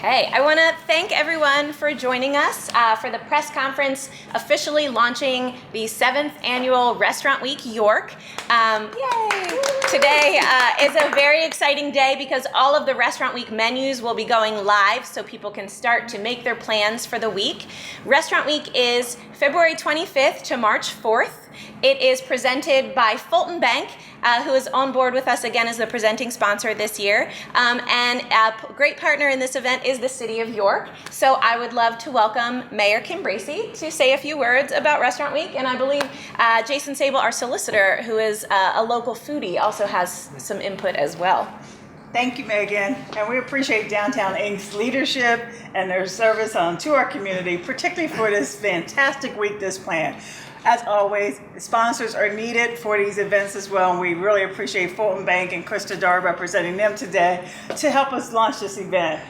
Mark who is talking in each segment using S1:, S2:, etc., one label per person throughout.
S1: Okay, I want to thank everyone for joining us for the press conference officially launching the 7th annual Restaurant Week York. Yay! Today is a very exciting day because all of the Restaurant Week menus will be going live so people can start to make their plans for the week. Restaurant Week is February 25th to March 4th. It is presented by Fulton Bank, who is on board with us again as the presenting sponsor this year. And a great partner in this event is the City of York. So I would love to welcome Mayor Kim Bracey to say a few words about Restaurant Week. And I believe Jason Sable, our solicitor, who is a local foodie, also has some input as well.
S2: Thank you, Megan, and we appreciate Downtown Inc.'s leadership and their service to our community, particularly for this fantastic week this planned. As always, sponsors are needed for these events as well, and we really appreciate Fulton Bank and Krista Dar representing them today to help us launch this event.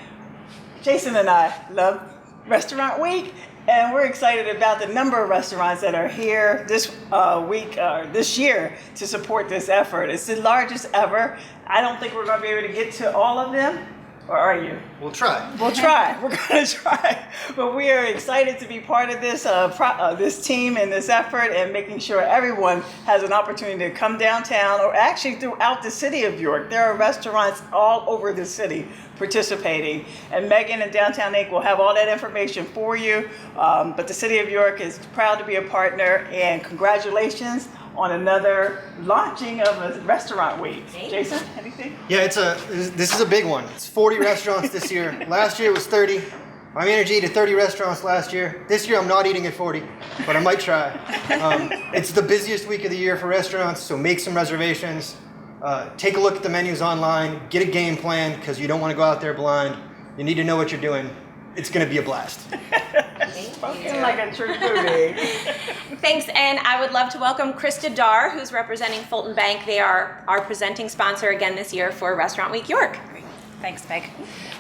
S2: Jason and I love Restaurant Week, and we're excited about the number of restaurants that are here this this year to support this effort. It's the largest ever. I don't think we're going to be able to get to all of them. Or are you?
S3: We'll try.
S2: We'll try. We're going to try. But we are excited to be part of this this team and this effort and making sure everyone has an opportunity to come downtown or actually throughout the city of York. There are restaurants all over the city participating. And Megan and Downtown Inc. will have all that information for you. But the city of York is proud to be a partner, and congratulations on another launching of a Restaurant Week. Jason, anything?
S3: Yeah, this is a big one. It's 40 restaurants this year. Last year it was 30. I managed to eat at 30 restaurants last year. This year I'm not eating at 40, but I might try. It's the busiest week of the year for restaurants, so make some reservations. Take a look at the menus online. Get a game plan because you don't want to go out there blind. You need to know what you're doing. It's going to be a blast.
S2: Spoken like a true foodie.
S1: Thanks, and I would love to welcome Krista Dar, who's representing Fulton Bank. They are our presenting sponsor again this year for Restaurant Week York.
S4: Thanks, Meg.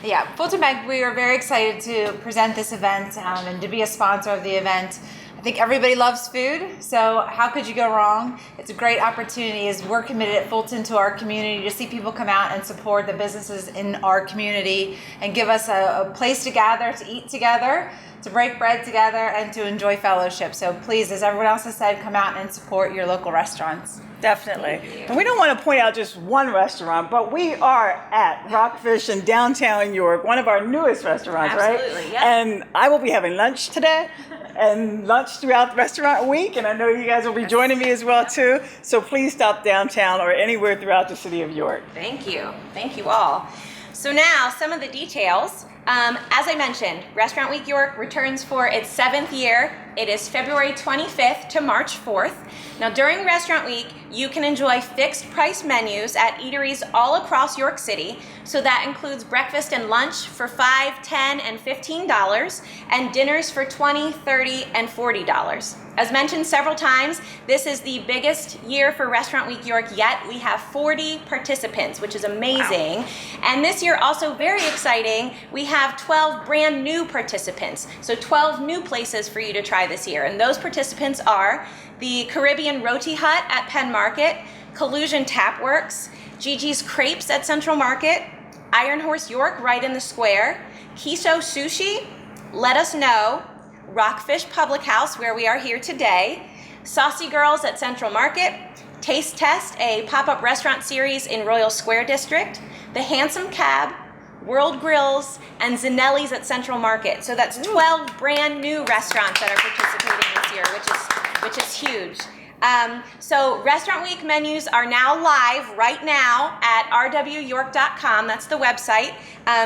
S4: Yeah, Fulton Bank, we are very excited to present this event and to be a sponsor of the event. I think everybody loves food, so how could you go wrong? It's a great opportunity as we're committed at Fulton to our community to see people come out and support the businesses in our community and give us a place to gather, to eat together, to break bread together, and to enjoy fellowship. So please, as everyone else has said, come out and support your local restaurants.
S2: Definitely. And we don't want to point out just one restaurant, but we are at Rockfish in downtown York, one of our newest restaurants, right?
S1: Absolutely, yeah.
S2: And I will be having lunch today and lunch throughout the Restaurant Week, and I know you guys will be joining me as well too. So please stop downtown or anywhere throughout the city of York.
S1: Thank you. Thank you all. So now, some of the details. As I mentioned, Restaurant Week York returns for its 7th year. It is February 25th to March 4th. Now, during Restaurant Week, you can enjoy fixed price menus at eateries all across York City. So that includes breakfast and lunch for $5, $10, and $15, and dinners for $20, $30, and $40. As mentioned several times, this is the biggest year for Restaurant Week York yet. We have 40 participants, which is amazing. Wow. And this year, also very exciting, we have 12 brand new participants. So 12 new places for you to try this year. And those participants are the Caribbean Roti Hut at Penn Market, Collusion Tapworks, Gigi's Crepes at Central Market, Iron Horse York right in the square, Kiso Sushi, Let Us Know, Rockfish Public House, where we are here today, Saucy Girls at Central Market, Taste Test, a pop-up restaurant series in Royal Square District, The Handsome Cab, World Grills, and Zanelli's at Central Market. So that's 12 brand new restaurants that are participating this year, which is huge. So Restaurant Week menus are now live right now at rwyork.com. That's the website.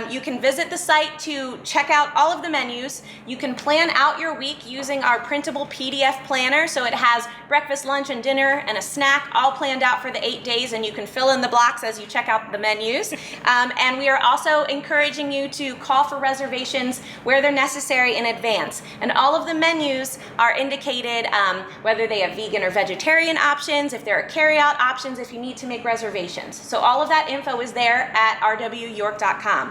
S1: You can visit the site to check out all of the menus. You can plan out your week using our printable PDF planner. So it has breakfast, lunch, and dinner, and a snack all planned out for the 8 days, and you can fill in the blocks as you check out the menus. And we are also encouraging you to call for reservations where they're necessary in advance. And all of the menus are indicated whether they have vegan or vegetarian options, if there are carry-out options, if you need to make reservations. So all of that info is there at rwyork.com.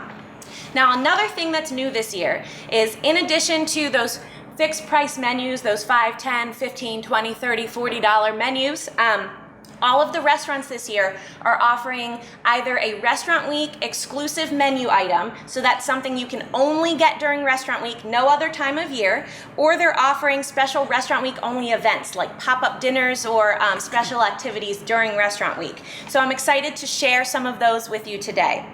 S1: Now, another thing that's new this year is, in addition to those fixed price menus, those $5, $10, $15, $20, $30, $40 menus, All of the restaurants this year are offering either a Restaurant Week exclusive menu item, so that's something you can only get during Restaurant Week, no other time of year, or they're offering special Restaurant Week only events like pop-up dinners or special activities during Restaurant Week. So I'm excited to share some of those with you today.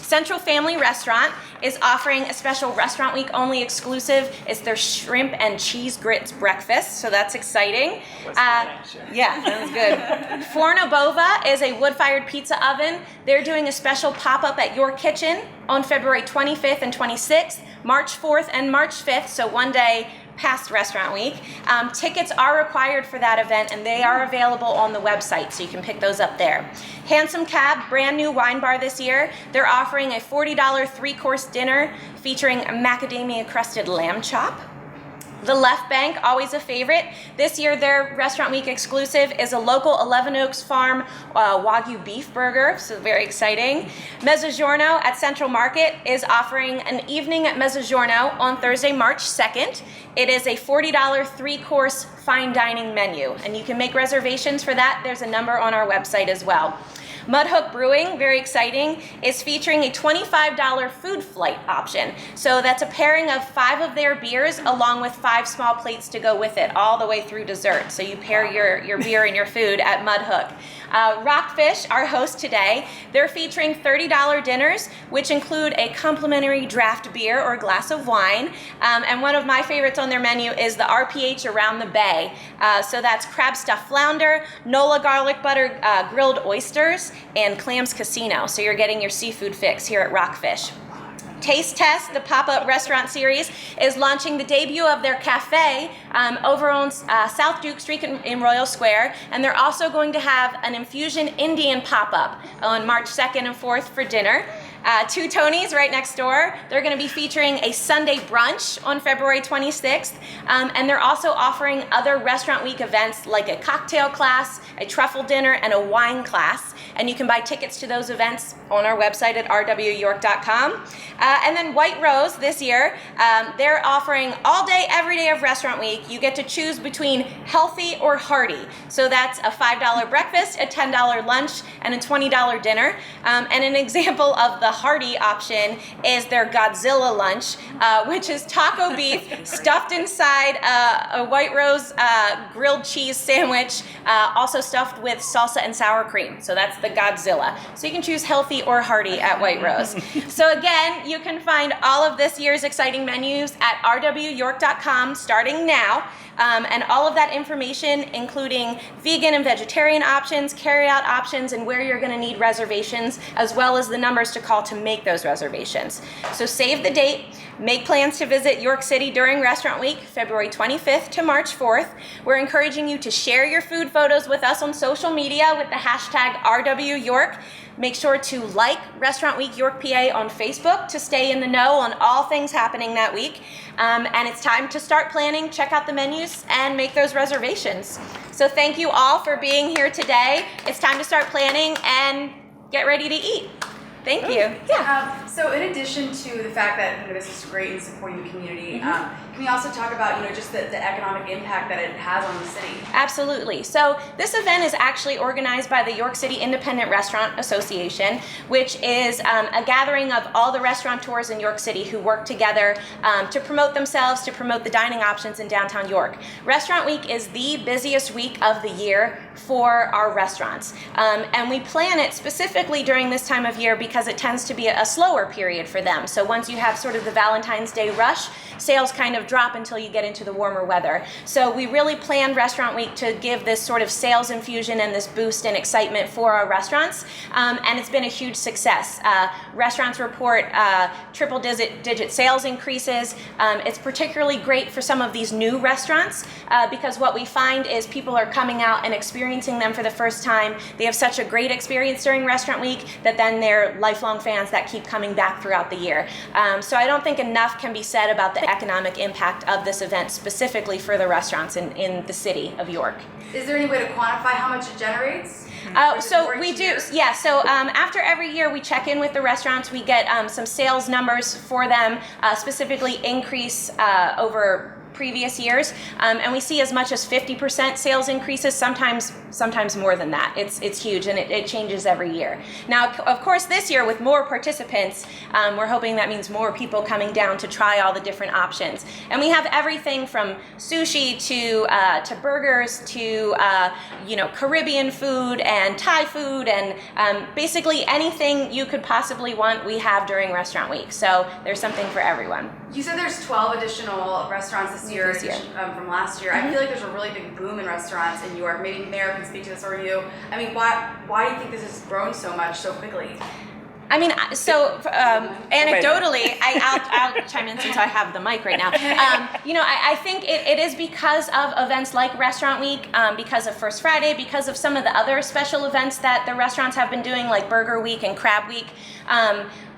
S1: Central Family Restaurant is offering a special Restaurant Week only exclusive. It's their shrimp and cheese grits breakfast, so that's exciting. Yeah, that was good. Forno Bova is a wood-fired pizza oven. They're doing a special pop-up at York Kitchen on February 25th and 26th, March 4th and March 5th, so one day past Restaurant Week. Tickets are required for that event, and they are available on the website, so you can pick those up there. Handsome Cab, brand new wine bar this year. They're offering a $40 three-course dinner featuring a macadamia-crusted lamb chop. The Left Bank, always a favorite. This year, their Restaurant Week exclusive is a local 11 Oaks Farm Wagyu beef burger, so very exciting. Mezzogiorno at Central Market is offering an evening at Mezzogiorno on Thursday, March 2nd. It is a $40 three-course fine dining menu, and you can make reservations for that. There's a number on our website as well. Mudhook Brewing, very exciting, is featuring a $25 food flight option. So that's a pairing of 5 of their beers along with 5 small plates to go with it, all the way through dessert. So you pair your beer and your food at Mudhook. Rockfish, our host today, they're featuring $30 dinners, which include a complimentary draft beer or glass of wine. And one of my favorites on their menu is the RPH Around the Bay. So that's crab stuffed flounder, Nola garlic butter grilled oysters, and Clams Casino. So you're getting your seafood fix here at Rockfish. Taste Test, the pop-up restaurant series, is launching the debut of their cafe over on South Duke Street in Royal Square, and they're also going to have an Infusion Indian pop-up on March 2nd and 4th for dinner. Two Tonys right next door. They're going to be featuring a Sunday brunch on February 26th, and they're also offering other Restaurant Week events like a cocktail class, a truffle dinner, and a wine class. And you can buy tickets to those events on our website at rwyork.com. And then White Rose this year, they're offering all day, every day of Restaurant Week. You get to choose between healthy or hearty. So that's a $5 breakfast, a $10 lunch, and a $20 dinner. And an example of the hearty option is their Godzilla lunch, which is taco beef stuffed inside a White Rose grilled cheese sandwich, also stuffed with salsa and sour cream. So that's the Godzilla. So you can choose healthy or hearty at White Rose. So again, you can find all of this year's exciting menus at rwyork.com starting now. And all of that information, including vegan and vegetarian options, carry-out options, and where you're going to need reservations, as well as the numbers to call to make those reservations. So save the date. Make plans to visit York City during Restaurant Week, February 25th to March 4th. We're encouraging you to share your food photos with us on social media with the hashtag RWYork. Make sure to like Restaurant Week York PA on Facebook to stay in the know on all things happening that week. And it's time to start planning, check out the menus, and make those reservations. So thank you all for being here today. It's time to start planning and get ready to eat. Thank you.
S5: Yeah. So in addition to the fact that this is great in supporting the community, can we also talk about just the economic impact that it has on the city?
S1: Absolutely. So this event is actually organized by the York City Independent Restaurant Association, which is a gathering of all the restaurateurs in York City who work together to promote themselves, to promote the dining options in downtown York. Restaurant Week is the busiest week of the year for our restaurants. And we plan it specifically during this time of year because it tends to be a slower period for them. So once you have sort of the Valentine's Day rush, sales kind of drop until you get into the warmer weather. So we really planned Restaurant Week to give this sort of sales infusion and this boost and excitement for our restaurants. And it's been a huge success. Restaurants report triple-digit sales increases. It's particularly great for some of these new restaurants because what we find is people are coming out and experiencing them for the first time. They have such a great experience during Restaurant Week that then they're lifelong fans that keep coming back throughout the year. So I don't think enough can be said about the economic impact of this event specifically for the restaurants in the city of York.
S5: Is there any way to quantify how much it generates?
S1: So we do, yeah. So after every year we check in with the restaurants. We get some sales numbers for them, specifically increase over previous years, and we see as much as 50% sales increases, sometimes more than that. It's huge, and it changes every year. Now, of course, this year with more participants, we're hoping that means more people coming down to try all the different options. And we have everything from sushi to burgers to Caribbean food and Thai food, and basically anything you could possibly want, we have during Restaurant Week. So there's something for everyone.
S5: You said there's 12 additional restaurants this year, from last year. I feel like there's a really big boom in restaurants in New York. Maybe Mayor can speak to this, or you. I mean, why do you think this has grown so much so quickly?
S1: I mean, so anecdotally, I'll chime in since I have the mic right now. I think it is because of events like Restaurant Week, because of First Friday, because of some of the other special events that the restaurants have been doing, like Burger Week and Crab Week.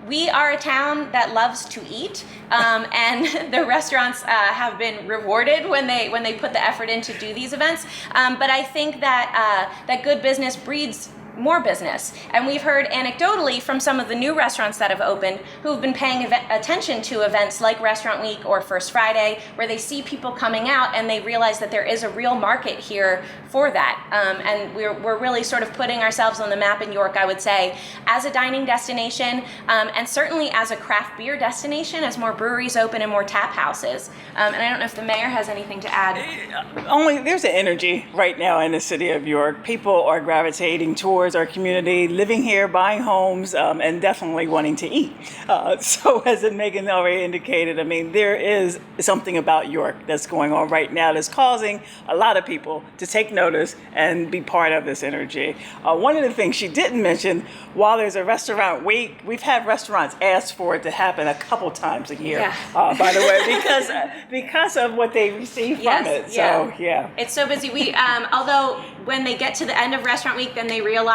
S1: We are a town that loves to eat, and the restaurants have been rewarded when they put the effort in to do these events. But I think that good business breeds more business. And we've heard anecdotally from some of the new restaurants that have opened who've been paying attention to events like Restaurant Week or First Friday, where they see people coming out and they realize that there is a real market here for that. And we're really sort of putting ourselves on the map in York, I would say, as a dining destination, and certainly as a craft beer destination, as more breweries open and more tap houses. And I don't know if the mayor has anything to add.
S2: Only there's an energy right now in the city of York. People are gravitating towards our community, living here, buying homes, and definitely wanting to eat. So as Megan already indicated, I mean, there is something about York that's going on right now that's causing a lot of people to take notice and be part of this energy. One of the things she didn't mention, while there's a Restaurant Week, we've had restaurants ask for it to happen a couple times a year, by the way, because of what they receive from it. So, yeah.
S1: It's so busy. We, although when they get to the end of Restaurant Week, then they realize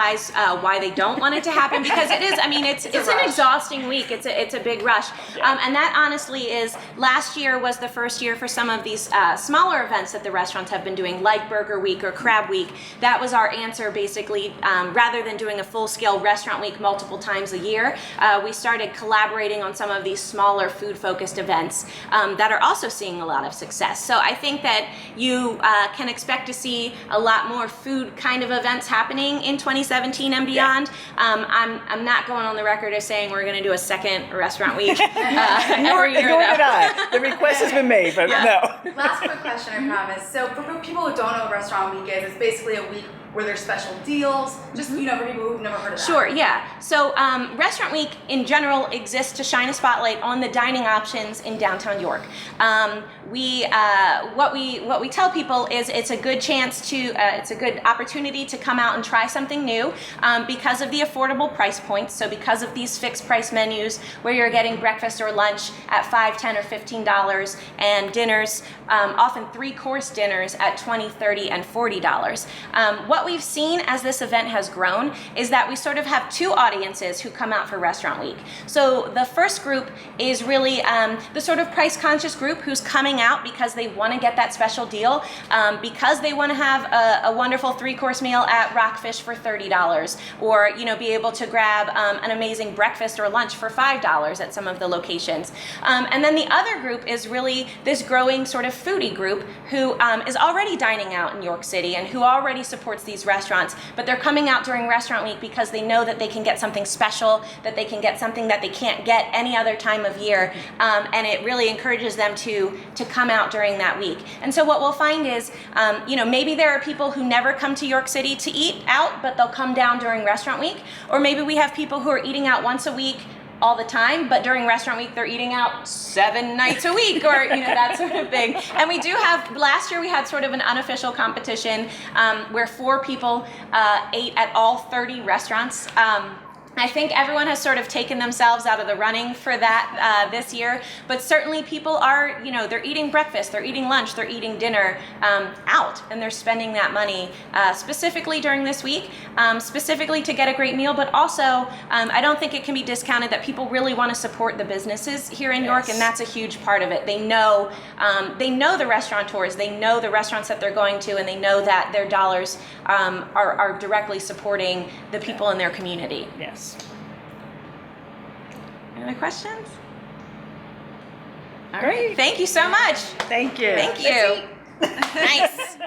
S1: why they don't want it to happen, because it is, I mean, it's an exhausting week. It's a big rush. And that honestly is, last year was the first year for some of these smaller events that the restaurants have been doing, like Burger Week or Crab Week. That was our answer, basically, rather than doing a full-scale Restaurant Week multiple times a year, we started collaborating on some of these smaller food-focused events that are also seeing a lot of success. So I think that you can expect to see a lot more food kind of events happening in 2017 and beyond. I'm not going on the record as saying we're going to do a second Restaurant Week every year.
S2: Nor did I. The request has been made, but no.
S5: Last quick question, I promise. So for people who don't know what Restaurant Week is, it's basically a week where there's special deals, just, for people who've never heard of that.
S1: Sure, yeah. So Restaurant Week in general exists to shine a spotlight on the dining options in downtown York. What we tell people is it's a good chance to, it's a good opportunity to come out and try something new because of the affordable price points. So because of these fixed price menus where you're getting breakfast or lunch at $5, $10, or $15, and dinners, often 3-course dinners at $20, $30, and $40. What we've seen as this event has grown is that we sort of have two audiences who come out for Restaurant Week. So the first group is really the sort of price conscious group who's coming out because they want to get that special deal, because they want to have a wonderful 3-course meal at Rockfish for $30, or be able to grab an amazing breakfast or lunch for $5 at some of the locations. And then the other group is really this growing sort of foodie group who is already dining out in York City and who already supports these restaurants, but they're coming out during Restaurant Week because they know that they can get something special, that they can get something that they can't get any other time of year, and it really encourages them to come out during that week. And so what we'll find is, maybe there are people who never come to York City to eat out, but they'll come down during Restaurant Week, or maybe we have people who are eating out once a week all the time, but during Restaurant Week they're eating out 7 nights a week, or that sort of thing. And we do have, last year we had sort of an unofficial competition where 4 people ate at all 30 restaurants. I think everyone has sort of taken themselves out of the running for that this year, but certainly people are, they're eating breakfast, they're eating lunch, they're eating dinner out, and they're spending that money specifically during this week, specifically to get a great meal, but also I don't think it can be discounted that people really want to support the businesses here in York, and that's a huge part of it. They know the restaurateurs, they know the restaurants that they're going to, and they know that their dollars are directly supporting the people in their community.
S2: Yes.
S1: Any other questions? All right. Thank you so much.
S2: Thank you.
S1: Thank you. Nice.